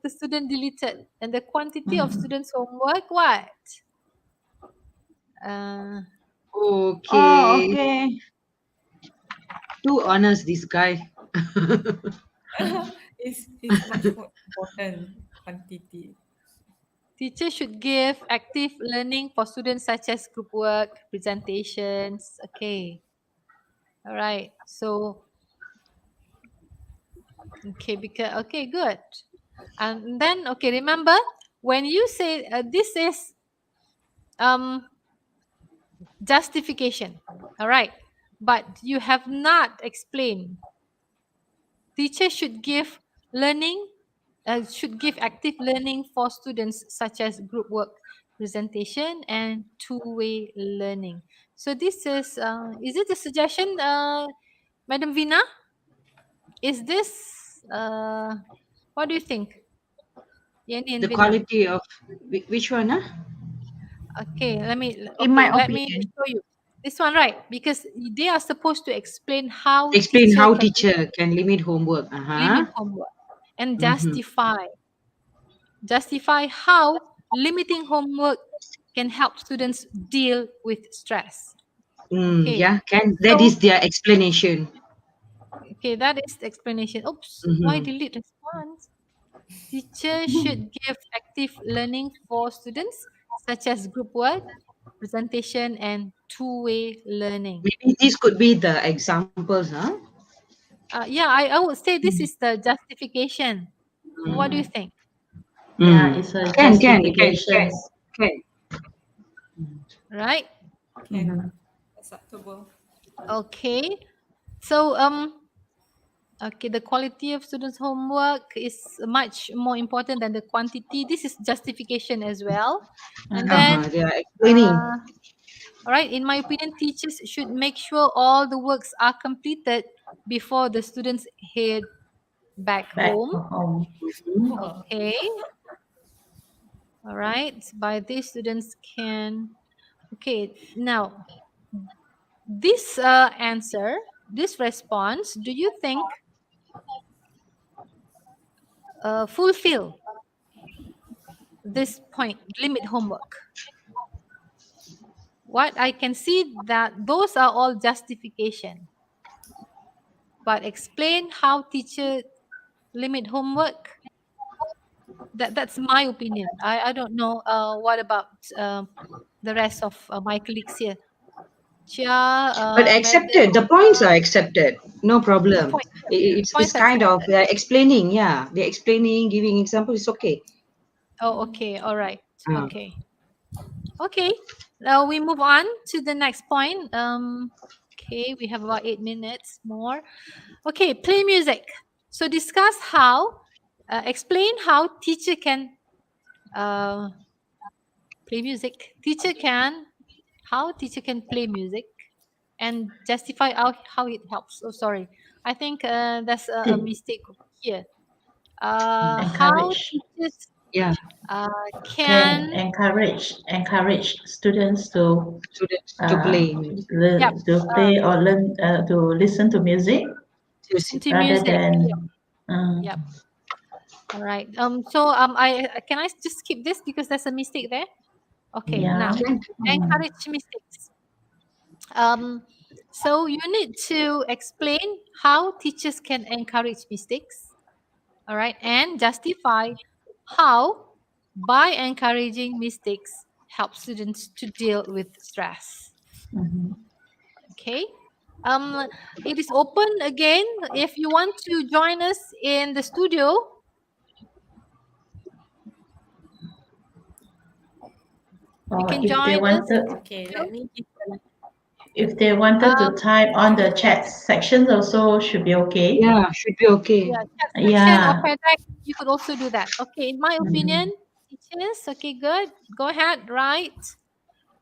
student deleted, and the quantity of students' homework what? Okay. Oh, okay. Too honest, this guy. It's much more important quantity. Teachers should give active learning for students such as group work, presentations. Okay. All right. So, okay, good. And then, okay, remember when you say this is justification. All right. But you have not explained. Teachers should give active learning for students such as group work, presentation, and two-way learning. So this is it a suggestion, Madam Vina? Is this, what do you think? Yani and The Vina. quality of which one? Okay, let me opinion. show you. This one, right? Because they are supposed to explain how Explain teacher how can teacher can limit homework. limit homework and Mhm. justify how limiting homework can help students deal with stress. Okay. Yeah, that So, is their explanation. okay, that is the explanation. Oops, why Mhm. delete response? Teachers should give active learning for students such as group work, presentation, and two-way learning. Maybe these could be the examples, Yeah, I would say this is the justification. What do you think? Yeah, it's a Can, justification. Right? Can. Acceptable. Okay. So okay, the quality of students' homework is much more important than the quantity. This is justification as well. And then, They are explaining. all right, in my opinion, teachers should make sure all the works are completed before the students head back Back home. home. Okay. All right. By this, students can. Okay. Now, this answer, this response, do you think fulfill this point, limit homework? What I can see that those are all justification. But explain how teacher limit homework. That's my opinion. I don't know what about the rest of my colleagues here. Chia, But accepted. The points are accepted. No problem. point, It's points kind of accepted. explaining. Yeah, they're explaining, giving example. It's okay. Oh, okay. All right. Okay. Okay. Now we move on to the next point. Okay, we have about 8 minutes more. Okay, play music. So discuss how, explain how teacher can play music. How teacher can play music and justify how it helps. Oh, sorry. I think there's a mistake here. How Encourage. teachers Yeah, Can can encourage students to students to play. Yep. to play or learn to listen to music into rather music. than Yep. All right. So I can I just skip this because there's a mistake there. Okay. Yeah. Now encourage mistakes. So you need to explain how teachers can encourage mistakes. All right, and justify how by encouraging mistakes help students to deal with stress. Okay. It is open again. If you want to join us in the studio, you can if they join wanted us. Okay, let me give them. if they wanted to type on the chat section also should be okay. Yeah, should be okay. Yeah, chat section or PEDAC, you could also do that. Okay, in my opinion, teachers, okay, good. Go ahead, write.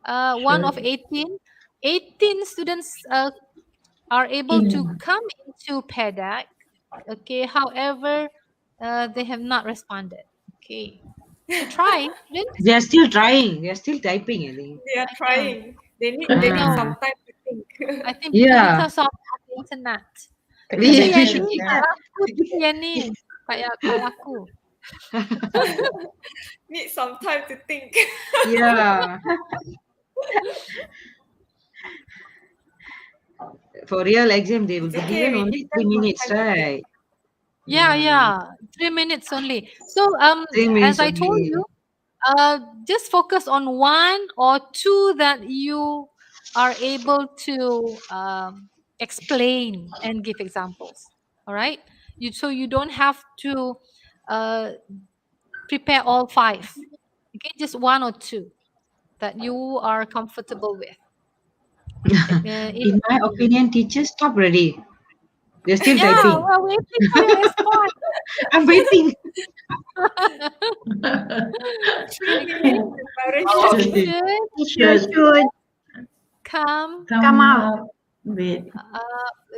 One of 18. 18 students are able to come into PEDAC. Okay, however, they have not responded. Okay, so try. students. They are still trying. They are still typing, I think. They are trying. They need know. some time to think. I think Yeah. because of the internet. We Tapi should Yani, yeah. aku Yani, kayak aku. Need some time to think. Yeah. For real exam, they will be Okay, given we only give them 3 minutes, some time to think. right? Yeah, 3 minutes only. So 3 minutes as I told only. you, just focus on one or two that you are able to explain and give examples. All right. So you don't have to prepare all 5. Okay, just 1 or 2 that you are comfortable with. In my opinion, teachers stop already. They're still Yeah, typing. we're waiting for your response. I'm waiting. 3 minutes preparation. Teacher should Come Come out out with with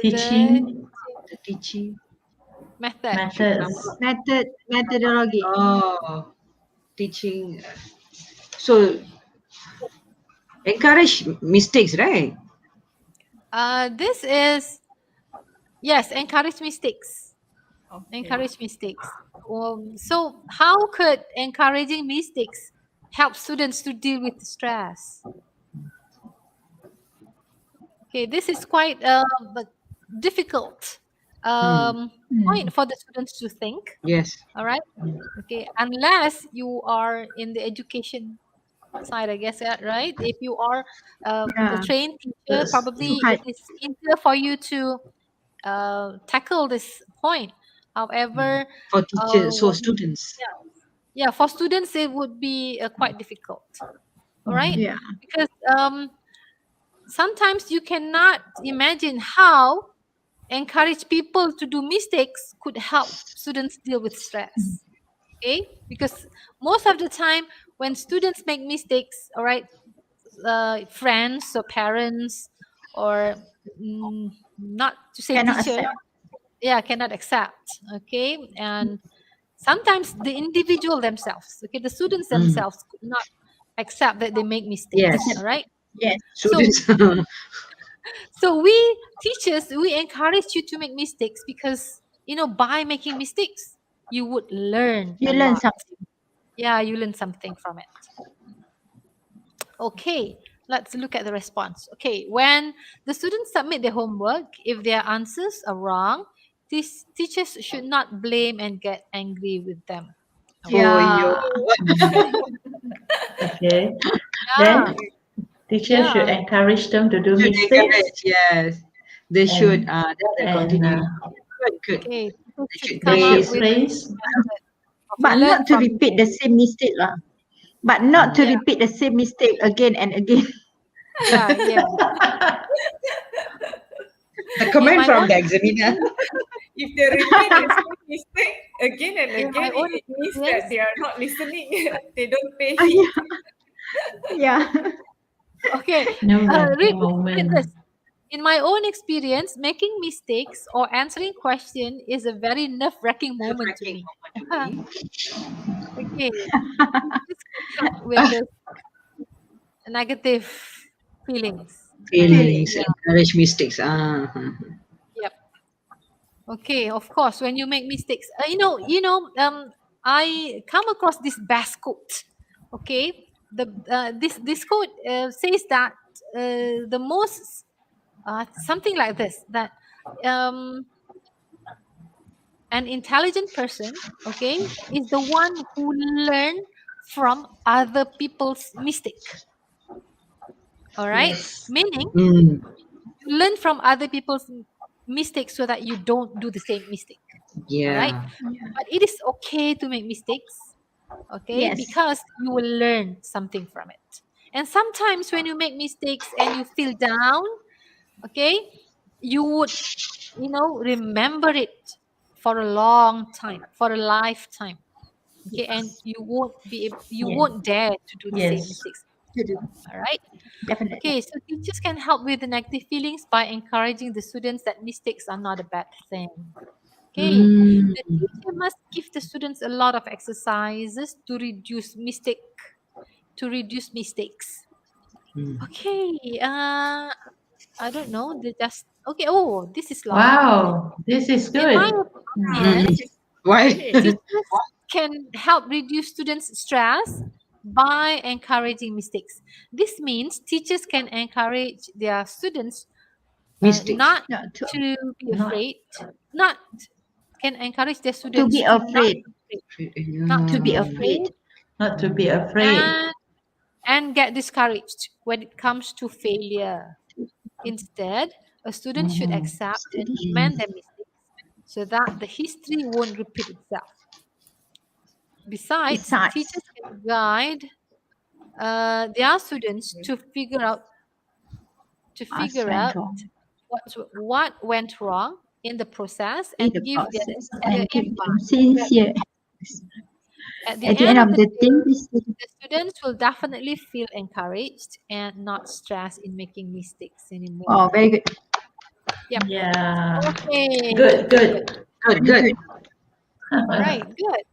teaching The teaching the method. methods. methodology. teaching. So encourage mistakes, right? This is, yes, encourage mistakes. Okay. Encourage mistakes. So how could encouraging mistakes help students to deal with stress? Okay, this is quite difficult point for the students to think. Yes. All right. Okay, unless you are in the education side, I guess, right? If you are a Yeah. trained teacher, Yes. probably Right. it is easier for you to tackle this point. However, For teachers, so students. yeah, for students it would be quite difficult. All right, Yeah. because sometimes you cannot imagine how encourage people to do mistakes could help students deal with stress. Okay, because most of the time when students make mistakes, all right, friends or parents or not to say Cannot teacher, accept. cannot accept. Okay, and sometimes the individual themselves, okay, the students themselves could not accept that they make mistakes. Yes. All right. Yes. Students. So we teachers, we encourage you to make mistakes because, by making mistakes, you would learn. You a learn lot. something. Yeah, you learn something from it. Okay, let's look at the response. Okay, when the students submit their homework, if their answers are wrong, these teachers should not blame and get angry with them. Yeah. Okay. Yeah. Then teachers should encourage them to do mistakes. Yes. They should. And- Then and, continue. Good. Okay, people They should should come up praise. with praise. But learn not to from repeat the same mistake lah. But not to repeat the same mistake again and again. yeah. The comment my from own- the examiner. If they repeat the same mistake again and In my again, own it means experience- that they are not listening. They don't pay heed. Yeah. Okay, No, read moment. this. In my own experience, making mistakes or answering question is a very nerve-wracking moment to me. Okay, this could help with this negative feelings. Feelings. Yeah. Encourage mistakes. Yep. Okay, of course, when you make mistakes, I come across this best quote. Okay, this quote says that the most something like this, that an intelligent person, okay, is the one who learn from other people's mistake. All right, Yes. meaning Mm. you learn from other people's mistakes so that you don't do the same mistake. Yeah. All right, but it is okay to make mistakes, okay, Yes. because you will learn something from it. And sometimes when you make mistakes and you feel down, okay, you would remember it for a long time, for a lifetime, okay, and you won't won't dare to do the same Yes. mistakes. To do. All right. Definitely. Okay, so teachers can help with the negative feelings by encouraging the students that mistakes are not a bad thing. Okay, the teacher must give the students a lot of exercises to reduce mistakes. Okay, I don't know. They just okay. Oh, this is long. Wow, this is In my good. opinion, Why? teachers can help reduce students' stress by encouraging mistakes. This means teachers can encourage their students Mistakes. not Not to, to be Not- afraid, can encourage their to students be to afraid. not to be Mm. afraid, Not to be afraid. And get discouraged when it comes to failure. Instead, a student should accept and amend their mistakes so that the history won't repeat itself. Besides, teachers can guide their students to figure out what went wrong in the process and give their sincere. At the end of the day, the students will definitely feel encouraged and not stressed in making mistakes anymore. Oh, very good. Yep. Yeah. Okay. Good. Good. All right, good.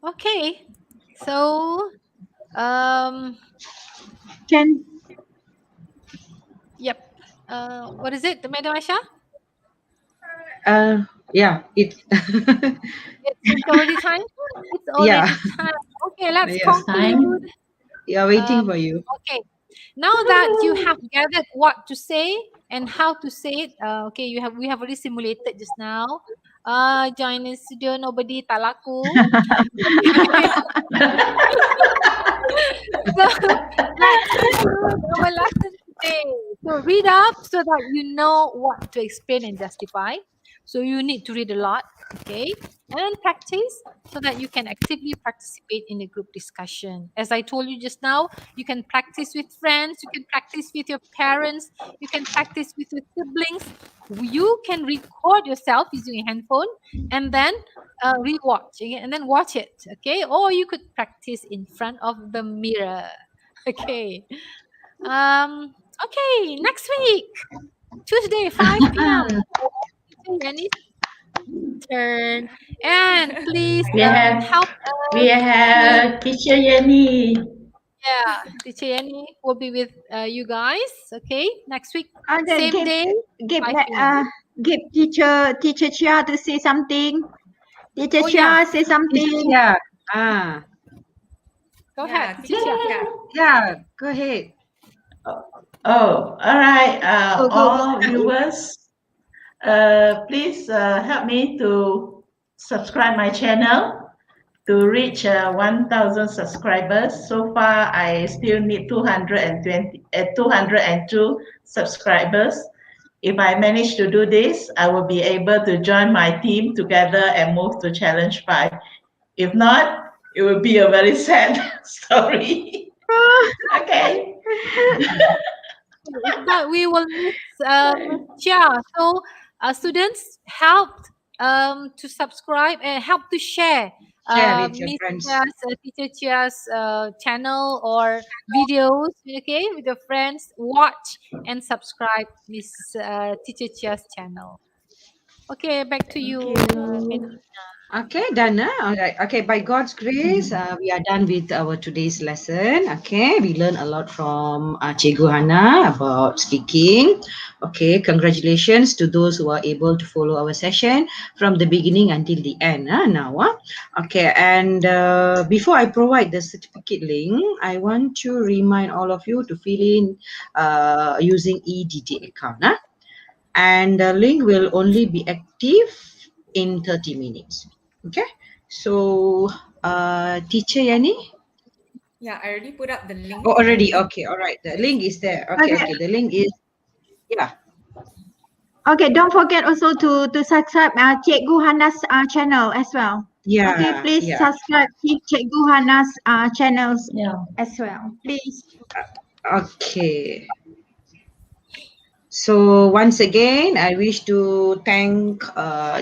Okay. So, yep. What is it, Madam Aisha? Yeah, It's already time? It's already time. Okay, let's conclude. Yeah, waiting for you. Okay. Now that you have gathered what to say and how to say it, okay, we have already simulated just now. Join in studio, nobody tak laku. So let's conclude our lesson today. So read up so that you know what to explain and justify. So you need to read a lot, okay? And practice so that you can actively participate in a group discussion. As I told you just now, you can practice with friends, you can practice with your parents, you can practice with your siblings. You can record yourself using a handphone and then rewatch and then watch it, okay? Or you could practice in front of the mirror, okay? Okay, next week, Tuesday, 5 p.m. Yanni's turn, and please help us. We have Teacher Yanni. Yeah, Teacher Yanni will be with you guys. Okay, next week, same day. Give teacher Chia to say something. Teacher Chia, say something. Yeah. Go ahead, Teacher. Yeah, go ahead. Oh, all right. All viewers, please help me to subscribe my channel to reach 1,000 subscribers. So far, I still need 202 subscribers. If I manage to do this, I will be able to join my team together and move to Challenge 5. If not, it will be a very sad story. Okay. But we will miss Chia. So students help to subscribe and help to share with your friends. Teacher Chia's channel or videos, okay, with your friends. Watch and subscribe Miss Teacher Chia's channel. Okay, back to you. Okay, done. All right. Okay, by God's grace, we are done with our today's lesson. Okay, we learned a lot from Cikgu Hana about speaking. Okay, congratulations to those who are able to follow our session from the beginning until the end. Okay, and before I provide the certificate link, I want to remind all of you to fill in using EDD account. And the link will only be active in 30 minutes. Okay, so Teacher Yanni? Yeah, I already put up the link. Oh, already? Okay, all right. The link is there. Okay, the link is, yeah. Okay, don't forget also to subscribe Cikgu Hana's channel as well. Yeah. Okay, please subscribe Cikgu Hana's channels as well, please. Okay. So once again, I wish to thank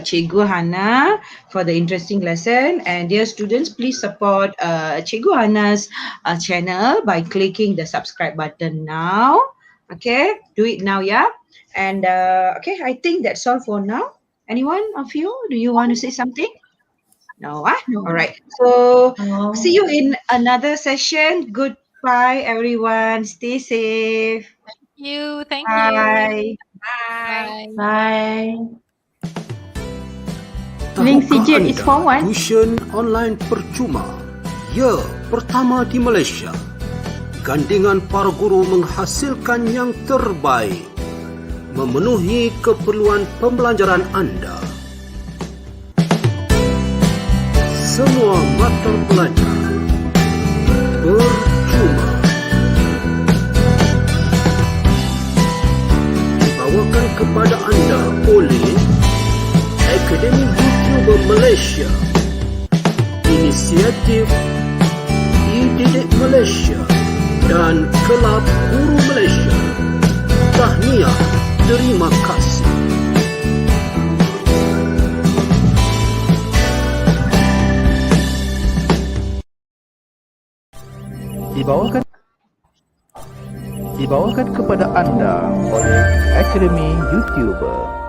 Cikgu Hana for the interesting lesson. And dear students, please support Cikgu Hana's channel by clicking the subscribe button now. Okay, do it now, yeah. And okay, I think that's all for now. Anyone of you, do you want to say something? No, No. All right. So see you in another session. Goodbye, everyone. Stay safe. Thank Bye. you. Bye. Bye. Link CJ is forward. Tuition online percuma. Ya, pertama di Malaysia. Gandingan para guru menghasilkan yang terbaik, memenuhi keperluan pembelajaran anda. semua mata pelajar. Percuma. Dibawakan kepada anda oleh Akademi YouTuber Malaysia, Inisiatif Didik Malaysia dan Kelab Guru Malaysia. Tahniah, terima kasih. Dibawakan kepada anda oleh Akademi YouTuber